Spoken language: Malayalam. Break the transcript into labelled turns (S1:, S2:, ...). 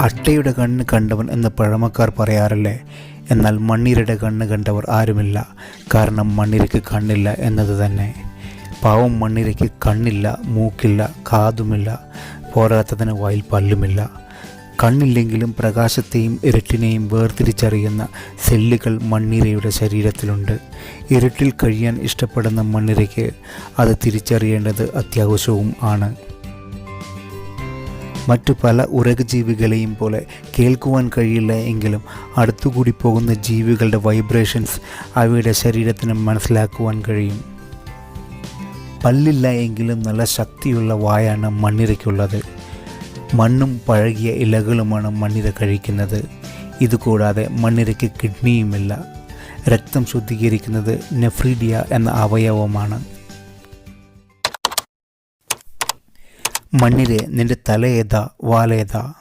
S1: അട്ടയുടെ കണ്ണ് കണ്ടവൻ എന്ന് പഴമക്കാർ പറയാറില്ലേ? എന്നാൽ മണ്ണിരയുടെ കണ്ണ് കണ്ടവർ ആരുമില്ല. കാരണം മണ്ണിരയ്ക്ക് കണ്ണില്ല എന്നത് തന്നെ. പാവം മണ്ണിരയ്ക്ക് കണ്ണില്ല, മൂക്കില്ല, കാതുമില്ല, പോരാത്തതിന് വായിൽ പല്ലുമില്ല. കണ്ണില്ലെങ്കിലും പ്രകാശത്തെയും ഇരുട്ടിനെയും വേർതിരിച്ചറിയുന്ന സെല്ലുകൾ മണ്ണിരയുടെ ശരീരത്തിലുണ്ട്. ഇരുട്ടിൽ കഴിയാൻ ഇഷ്ടപ്പെടുന്ന മണ്ണിരയ്ക്ക് അത് തിരിച്ചറിയേണ്ടത് അത്യാവശ്യവും ആണ്. മറ്റു പല ഉരകജീവികളെയും പോലെ കേൾക്കുവാൻ കഴിയില്ല എങ്കിലും അടുത്തുകൂടി പോകുന്ന ജീവികളുടെ വൈബ്രേഷൻസ് അവയുടെ ശരീരത്തിന് മനസ്സിലാക്കുവാൻ കഴിയും. പല്ലില്ല എങ്കിലും നല്ല ശക്തിയുള്ള വായാണ് മണ്ണിരയ്ക്കുള്ളത്. മണ്ണും പഴകിയ ഇലകളുമാണ് മണ്ണിര കഴിക്കുന്നത്. ഇതുകൂടാതെ മണ്ണിരയ്ക്ക് കിഡ്നിയുമില്ല. രക്തം ശുദ്ധീകരിക്കുന്നത് നെഫ്രീഡിയ എന്ന അവയവമാണ്. മണ്ണിരെ, നിന്റെ തല ഏതാ, വാലേതാ?